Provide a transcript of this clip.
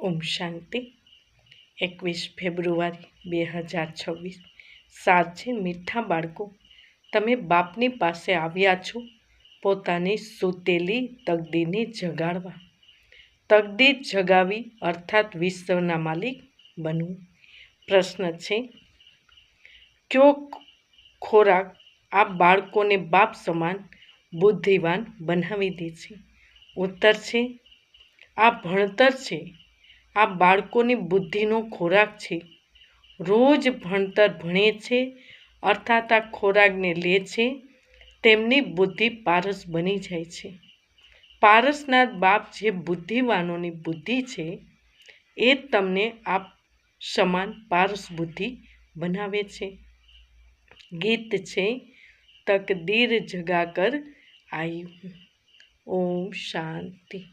ઓમ શાંતિ 21 ફેબ્રુઆરી 2026 સાચે મીઠા બાળકો, તમે બાપની પાસે આવ્યા છો પોતાની સૂતેલી તકદીરને જગાડવા. તકદીર જગાવી અર્થાત વિશ્વના માલિક બનવું. પ્રશ્ન છે, કયો ખોરાક આ બાળકોને બાપ સમાન બુદ્ધિવાન બનાવી દે છે? ઉત્તર છે, આ ભણતર છે. આ બાળકોની બુદ્ધિનો ખોરાક છે. રોજ ભણતર ભણે છે અર્થાત આ ખોરાકને લે છે, તેમની બુદ્ધિ પારસ બની જાય છે. પારસના બાપ જે બુદ્ધિવાનોની બુદ્ધિ છે એ તમને આપ સમાન પારસ બુદ્ધિ બનાવે છે. ગીત છે, તકદીર જગા કર આઈ હું. ઓમ શાંતિ.